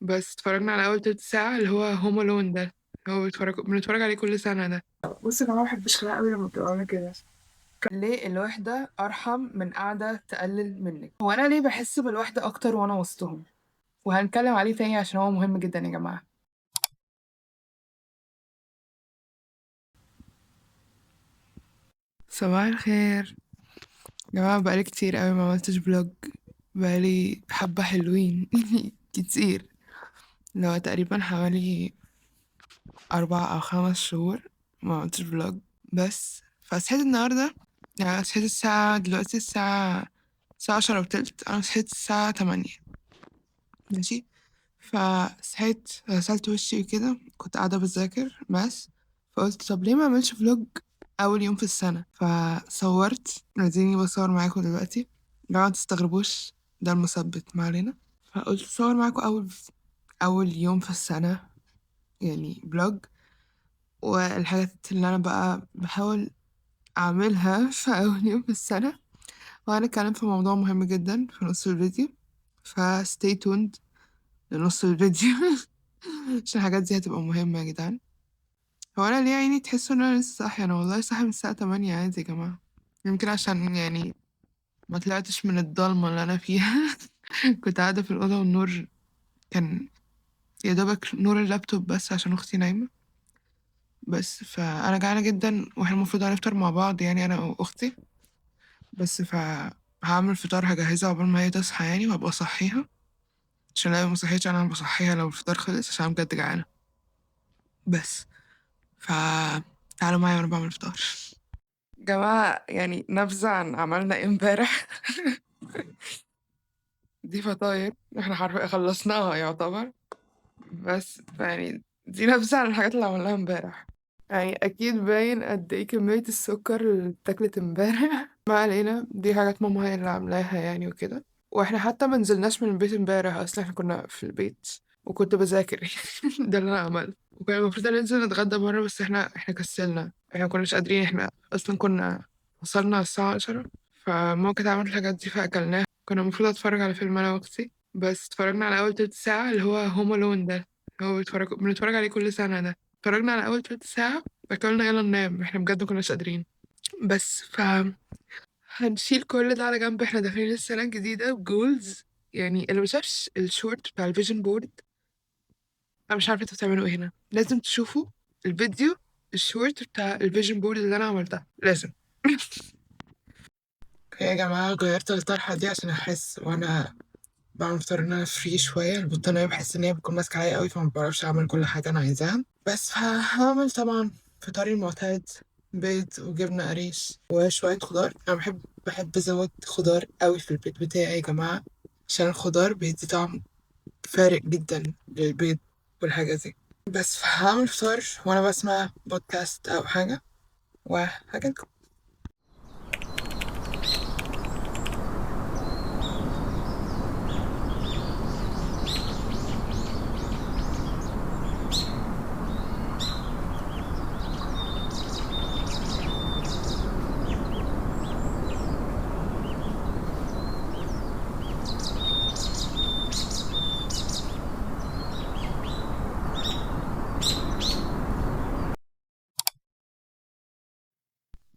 بس اتفرجنا على أول تلت ساعة اللي هو هوم ألون ده، هو بنتفرج عليه كل سنة ده. بص انا ما بحبش كده قوي لما بتبقى عامله كده. ليه الوحدة أرحم من قاعدة تقلل منك؟ هو أنا ليه بحس بالوحدة أكتر وأنا وسطهم؟ وهنتكلم عليه تاني عشان هو مهم جدا يا جماعة. صباح الخير يا جماعة، بقالي كتير قوي ما عملتش فلوج، بقالي حبة حلوين كتير، لو تقريبا حوالي 4 أو 5 شهور ما عملتش فلوج. بس فصحيت النهاردة، يعني صحيت دلوقتي الساعة 10:15، أنا صحيت الساعة 8. ماشي. فصحيت غسلت وشي وكده، كنت قاعدة بذاكر بس، فقلت طب ليه ما اعملش فلوج أول يوم في السنة، فصورت. اديني بصور معاكم دلوقتي، لو ما تستغربوش ده المثبت، ما علينا. فقلت صور معاكم أول يوم في السنة، يعني فلوج، والحاجات اللي أنا بقى بحاول أعملها في أول يوم في السنة. وهنتكلم في موضوع مهم جدا في نص الفيديو، فستي توند لنص الفيديو عشان الحاجات دي هتبقى مهمة يا جدعان. هو أنا ليه عيني تحسوا إن أنا لسه صاحية؟ أنا والله صاحية من الساعة 8 عادي يا جماعة. يمكن عشان يعني ما طلعتش من الضلمة اللي أنا فيها كنت قاعدة في الأوضة والنور كان يا دوبك نور اللابتوب بس عشان أختي نايمة. بس فأنا جعانة جدا، وإحنا المفروض هنفطر مع بعض يعني أنا وأختي. بس هعمل فطار هجهزه عقبال ما هي تصحى يعني، وهبقى أصحيها، عشان لو مصحيتش أنا بصحيها لو الفطار خلص، عشان أنا بجد جعانة. بس ف تعالوا معايا وأنا بعمل فطار. جماعة يعني نبذة عن عملنا إيه امبارح. دي فطاير احنا حرفيا خلصناها يعتبر، بس يعني دي نبذة عن الحاجات اللي عملناها امبارح. يعني أكيد باين قد إيه كمية السكر اللي اتاكلت امبارح. ما علينا، دي حاجات ماما هي اللي عاملاها يعني وكده. واحنا حتى ما نزلناش من البيت امبارح، اصلا احنا كنا في البيت وكنت بذاكر ده اللي انا عملته. وكان المفروض ننزل نتغدى بره، بس احنا كسلنا، احنا ما كناش قادرين، احنا اصلا كنا وصلنا الساعة 10. فماما كانت عملت الحاجات دي فاكلناها. كنا المفروض اتفرج على فيلم انا واختي، بس اتفرجنا على اول تلت ساعة اللي هو هوم الون ده، هو بنتفرج عليه كل سنة ده. اتفرجنا على اول تلت ساعة، فقلنا يلا ننام، احنا بجد ما كناش قادرين. بس هنشيل كل ده على جنب، احنا داخلين السنة الجديدة بجولز. يعني اللي مشافش الشورت بتاع الفيجن بورد، انا مش عارفة انتوا بتعملوا ايه هنا، لازم تشوفوا الفيديو الشورت بتاع الفيجن بورد اللي انا عملتها، لازم. يا جماعة غيرت الطرحة دي عشان أحس وأنا بعمل فطار إن أنا فري شوية. البطانية بحس إن هي بتكون ماسكة عليا قوي، فما بعرفش أعمل كل حاجة أنا عايزاها. بس هعمل طبعا فطاري المعتاد، بيض وجبنة قريش وشوية خضار. أنا بحب أزود خضار قوي في البيت بتاعي يا جماعة، عشان الخضار بيدي طعم فارق جدا للبيض والحاجة دي. بس هعمل فطار وأنا بسمع بودكاست أو حاجة وهجيلكم.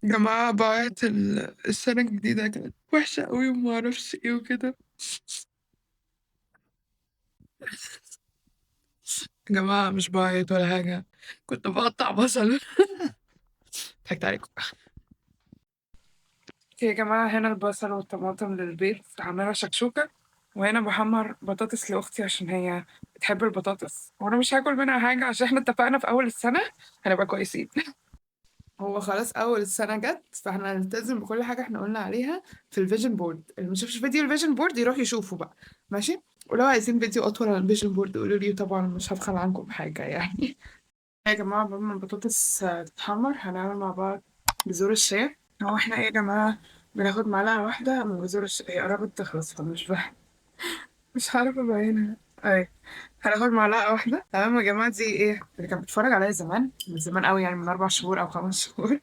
جماعة بعت السنة الجديدة كانت وحشة قوي وما اعرفش ايه وكده. يا جماعة مش بعيط ولا حاجة، كنت بقطع بصل ضحكت عليكم. يا جماعة هنا البصل والطماطم للبيض عاملة شكشوكة، وهنا بحمر بطاطس لأختي عشان هي بتحب البطاطس، وأنا مش هاكل منها حاجة عشان احنا اتفقنا في أول السنة هنبقى كويسين. هو خلاص أول السنة جت، فاحنا هنلتزم بكل حاجة احنا قلنا عليها في الفيجن بورد. اللي مشافش فيديو الفيجن بورد يروح يشوفه بقى، ماشي؟ ولو عايزين فيديو أطول عن الفيجن بورد قولوا لي، طبعا مش هبخل عنكم بحاجة يعني. يا جماعة قبل ما البطاطس تتحمر هنعمل مع بعض بذور الشيا. هو احنا ايه يا جماعة، بناخد معلقة واحدة من بذور الشيا، هي قربت تخلص فمش مش عارفة أبينها. أي هناخد معلقة واحدة، تمام يا جماعة؟ دي ايه اللي كان بيتفرج عليا زمان، من زمان قوي يعني، من 4 شهور أو 5 شهور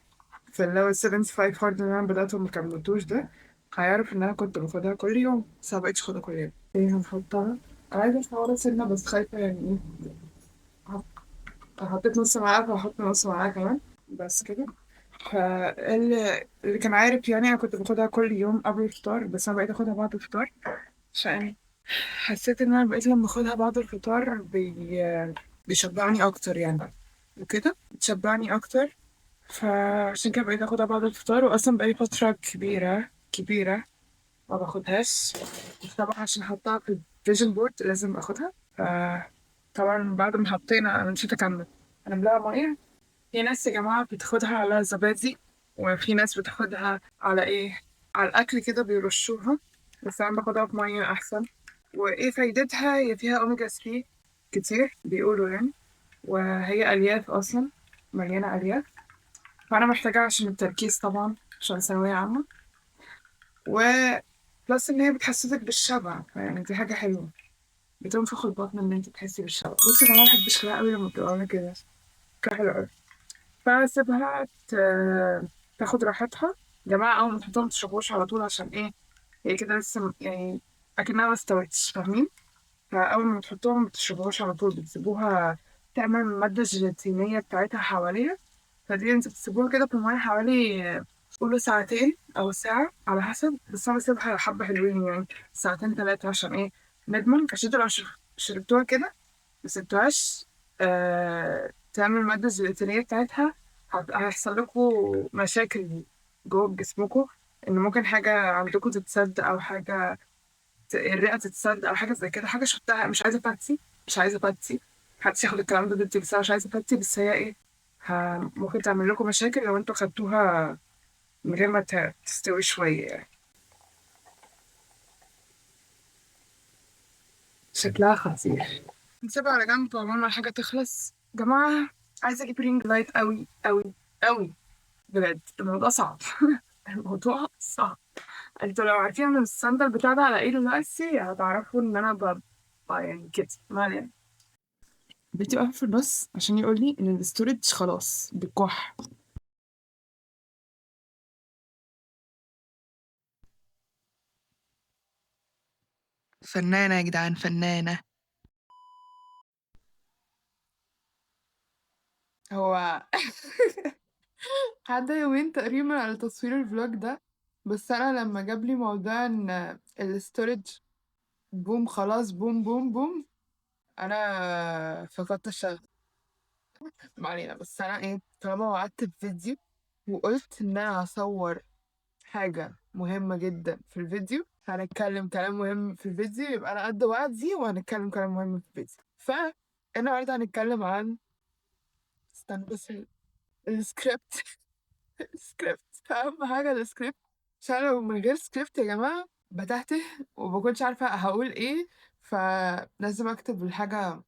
في اللي هو ال 75 هارد اللي أنا بدأته وما كملتوش ده، هيعرف إن أنا كنت باخدها كل يوم، بس مبقتش أخدها كل يوم. ايه هنحطها عايزة أحاول سنة بس خايفة يعني إيه. حط- حطيت نص معلقة فهحط نص معلقة كمان بس كده. اللي كان عارف يعني أنا كنت باخدها كل يوم قبل الفطار، بس أنا بقيت أخدها بعد الفطار عشان حسيت إن أنا بقيت لما أخدها بعد الفطار بيشبعني أكتر يعني، وكده بتشبعني أكتر. فعشان كده بقيت أخدها بعد الفطار، وأصلا بقالي فترة كبيرة ما باخدهاش. طبعا عشان احطها في الفيجن بورد لازم اخدها. طبعا بعد ما حطينا، انا نسيت اكمل، هنملاها ميه. في ناس يا جماعه بتاخدها على زبادي، وفي ناس بتاخدها على ايه، على الاكل كده بيرشوها، بس انا باخدها في ميه احسن. وايه فايدتها؟ هي فيها اوميجا 3 كتير بيقولوا يعني، وهي الياف اصلا، مليانه الياف. فانا محتاجاها عشان التركيز طبعا، عشان ثانويه عامه، و بلس ان هي بتحسسك بالشبع، يعني دي حاجه حلوه، بتنفخ البطن ان انت تحسي بالشبع. بصي انا ما بحبش كده قوي لما بتبقى عامله كده، كده حلو قوي. فسيبها تاخد راحتها. يا جماعه اول ما تحطوها ما تشربوش على طول، عشان ايه؟ هي كده لسه يعني اكنها ما استوتش، فاهمين؟ فاول ما تحطوها ما تشربوهاش على طول، بتسيبوها تعمل الماده الجيلاتينيه بتاعتها حواليها. فدي انت بتسيبوها كده في الميه حوالي قولوا ساعتين او ساعه على حسب، بس انا بسيبها حبه حلوين يعني، ساعتين ثلاثه، عشان ايه؟ نضمن. عشان انتوا لو شربتوها كده ما سبتوهاش تعمل الماده الجيلاتينيه بتاعتها، هيحصل لكم مشاكل جوه جسمكم، ان ممكن حاجه عندكم تتسد، او حاجه الرئه تتسد، او حاجه زي كده. حاجه شفتها، مش عايزه فتسي، مش عايزه فتسي، محدش ياخد الكلام ده ضدي، بس انا مش عايزه فتسي. بس هي ايه، ممكن تعمل لكم مشاكل لو انتوا خدتوها من غير ما تستوي شوية يعني. شكلها خطير. نسيبها على جنب عقبال ما الحاجة تخلص. جماعة عايزة اجيب رينج لايت قوي قوي قوي، بجد الموضوع صعب. الموضوع صعب. انتوا لو عارفين من الصندل بتاع ده على ايه دلوقتي هتعرفوا ان انا يعني كده ما علينا. بيتي واقفة في النص عشان يقول لي ان الاستورج خلاص بكح. فنانة يا جدعان، فنانة. هو عدى يومين تقريبا على تصوير الفلوج ده، بس انا لما جاب لي موضوع ان الاستورج بوم خلاص، بوم بوم بوم، انا فقدت الشغف. ما علينا. بس انا ايه، طالما وعدت بفيديو وقلت ان انا هصور حاجة مهمة جدا في الفيديو، هنتكلم كلام مهم في الفيديو، يبقى انا قد وعدي وهنتكلم كلام مهم في الفيديو. النهارده هنتكلم عن، استنى بس، السكريبت. السكريبت اهم حاجة، السكريبت. عشان لو من غير سكريبت يا جماعة بتهته ومبكونش عارفة هقول ايه، فلازم اكتب الحاجة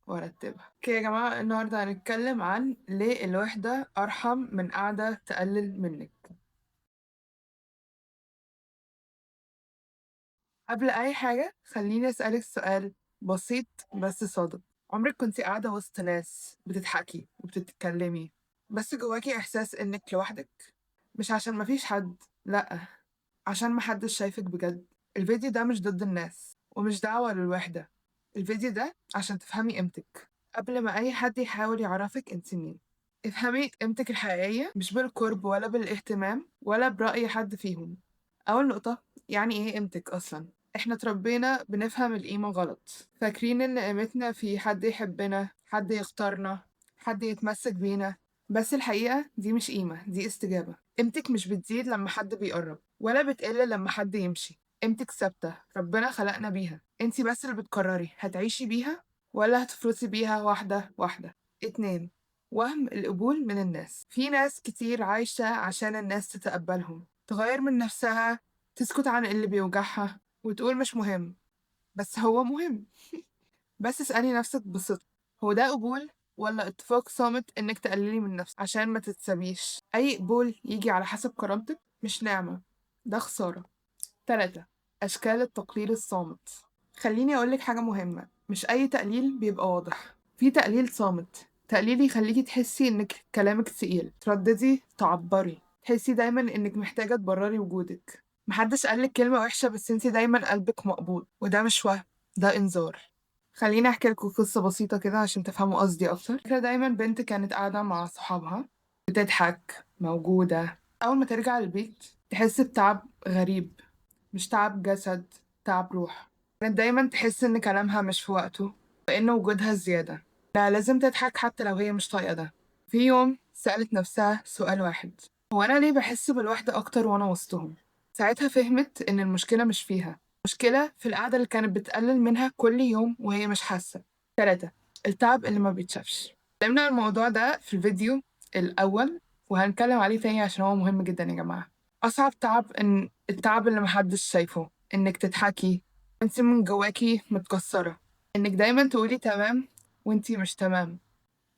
وارتبها. اوكي يا جماعة، النهاردة هنتكلم عن ليه الوحدة ارحم من قعدة تقلل منك. قبل اي حاجة خليني اسألك سؤال بسيط بس صادق. عمرك كنتي قاعدة وسط ناس بتضحكي وبتتكلمي، بس جواكي احساس انك لوحدك؟ مش عشان مفيش حد، لأ، عشان محدش شايفك بجد. الفيديو ده مش ضد الناس ومش دعوة للوحدة. الفيديو ده عشان تفهمي قيمتك قبل ما أي حد يحاول يعرفك انت مين. افهمي قيمتك الحقيقية، مش بالقرب ولا بالاهتمام ولا برأي حد فيهم. أول نقطة، يعني ايه قيمتك أصلا؟ احنا اتربينا بنفهم القيمة غلط، فاكرين ان قيمتنا في حد يحبنا، حد يختارنا، حد يتمسك بينا. بس الحقيقة دي مش قيمة، دي استجابة. قيمتك مش بتزيد لما حد بيقرب، ولا بتقل لما حد يمشي. قيمتك ثابتة، ربنا خلقنا بيها، انتي بس اللي بتقرري هتعيشي بيها ولا هتفرطي بيها واحدة واحدة. اتنين، وهم القبول من الناس. في ناس كتير عايشة عشان الناس تتقبلهم، تغير من نفسها، تسكت عن اللي بيوجعها وتقول مش مهم. بس هو مهم. بس اسألي نفسك بصدق، هو ده قبول ولا اتفاق صامت انك تقللي من نفسك عشان ما تتسابيش؟ اي قبول يجي على حسب كرامتك مش نعمة، ده خسارة. تلاتة، اشكال التقليل الصامت. خليني اقولك حاجة مهمة، مش اي تقليل بيبقى واضح. في تقليل صامت، تقليل يخليكي تحسي انك كلامك تقيل، ترددي، تعبري، تحسي دايما انك محتاجة تبرري وجودك. محدش قالك كلمة وحشة، بس انتي دايما قلبك مقبوض، وده مش وهم، ده إنذار. خليني أحكي لكم قصة بسيطة كده عشان تفهموا قصدي أكتر. فكرة دايما بنت كانت قاعدة مع صحابها بتضحك موجودة، أول ما ترجع البيت تحس بتعب غريب، مش تعب جسد، تعب روح. كانت دايما تحس إن كلامها مش في وقته، وإن وجودها زيادة، لا لازم تضحك حتى لو هي مش طايقة ده. في يوم سألت نفسها سؤال واحد: هو أنا ليه بحس بالوحدة أكتر وأنا وسطهم؟ ساعتها فهمت إن المشكلة مش فيها، المشكلة في القعدة اللي كانت بتقلل منها كل يوم وهي مش حاسة. 3. التعب اللي ما بيتشافش. اتكلمنا عن الموضوع ده في الفيديو الأول، وهنتكلم عليه تاني عشان هو مهم جدا يا جماعة. أصعب تعب إن التعب اللي محدش شايفه، إنك تضحكي وانت من جواكي متكسرة، إنك دايما تقولي تمام وانتي مش تمام.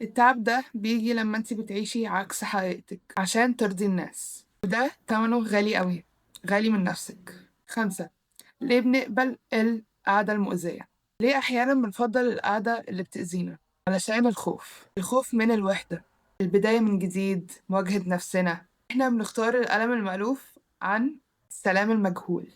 التعب ده بيجي لما انتي بتعيشي عكس حقيقتك عشان ترضي الناس، وده تمنه غالي قوي، غالي من نفسك. 5. ليه بنقبل القعدة المؤذية؟ ليه أحيانا بنفضل القعدة اللي بتأذينا؟ علشان الخوف من الوحدة، البداية من جديد، مواجهة نفسنا. احنا بنختار الألم المألوف عن السلام المجهول.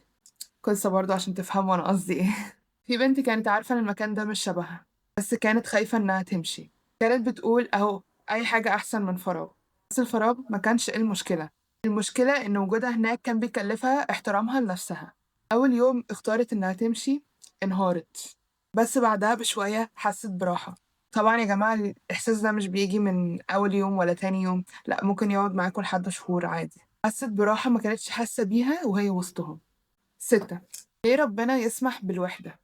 قصة برضه عشان تفهموا أنا قصدي إيه. في بنت كانت عارفة إن المكان ده مش شبهها، بس كانت خايفة إنها تمشي. كانت بتقول أهو أي حاجة أحسن من فراغ. بس الفراغ ما كانش المشكلة، المشكلة إن وجودها هناك كان بيكلفها احترامها لنفسها. أول يوم اختارت إنها تمشي انهارت، بس بعدها بشوية حست براحة. طبعا يا جماعة الإحساس ده مش بيجي من أول يوم ولا تاني يوم، لأ ممكن يقعد معاكم لحد شهور عادي. حست براحة ما كانتش حاسة بيها وهي وسطهم. 6. ليه ربنا يسمح بالوحدة؟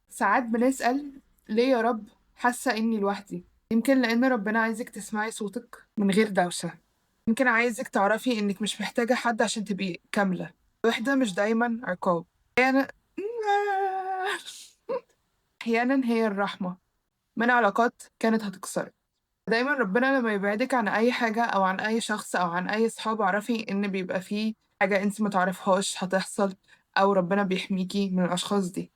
ساعات بنسأل ليه يا رب حاسة إني لوحدي؟ يمكن لأن ربنا عايزك تسمعي صوتك من غير دوشة، يمكن عايزك تعرفي إنك مش محتاجة حد عشان تبقي كاملة. الوحدة مش دايما عقاب، أحيانا أحيانا هي الرحمة من علاقات كانت هتكسرك. دايما ربنا لما يبعدك عن أي حاجة أو عن أي شخص أو عن أي صحاب، اعرفي إن بيبقى فيه حاجة أنت متعرفهاش هتحصل، أو ربنا بيحميكي من الأشخاص دي.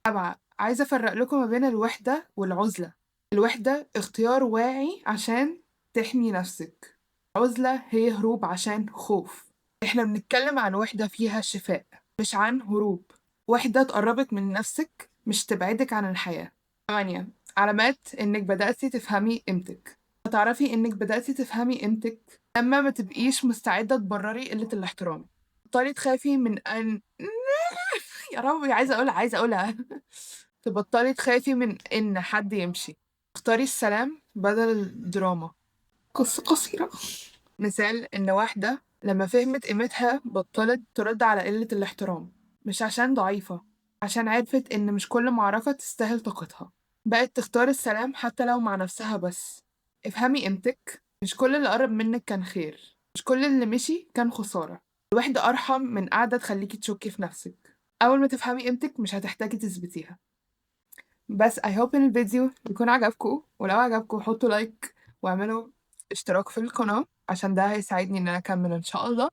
7. عايزة أفرق لكم ما بين الوحدة والعزلة. الوحدة اختيار واعي عشان تحمي نفسك، العزلة هي هروب عشان خوف. احنا بنتكلم عن وحدة فيها شفاء، مش عن هروب. وحدة تقربك من نفسك مش تبعدك عن الحياة. 8. علامات إنك بدأتي تفهمي قيمتك. هتعرفي إنك بدأتي تفهمي قيمتك لما ما تبقيش مستعدة تبرري قلة الاحترام. بطلي تخافي من أن يا ربي عايزة أقولها تبطلي تخافي من إن حد يمشي. اختاري السلام بدل الدراما. قصة قصيرة. مثال إن واحدة لما فهمت قيمتها بطلت ترد على قلة الاحترام، مش عشان ضعيفة، عشان عرفت إن مش كل معركة تستاهل طاقتها. بقت تختار السلام حتى لو مع نفسها بس. افهمي قيمتك، مش كل اللي قرب منك كان خير، مش كل اللي مشي كان خسارة. الوحدة أرحم من قاعدة تخليكي تشكي في نفسك. أول ما تفهمي قيمتك مش هتحتاجي تثبتيها. بس I hope إن الفيديو يكون عجبكم، ولو عجبكم حطوا لايك واعملوا اشتراك في القناة عشان ده هيساعدني إن أنا أكمل إن شاء الله.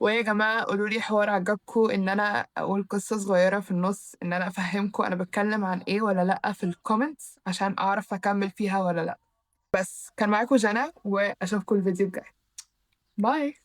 ويا جماعة قولولي حوار عجبكم إن أنا أقول قصة صغيرة في النص، إن أنا أفهمكم أنا بتكلم عن إيه ولا لأ في الكومنتس عشان أعرف أكمل فيها ولا لأ. بس كان معاكم جنى، وأشوفكم الفيديو الجاي. باي.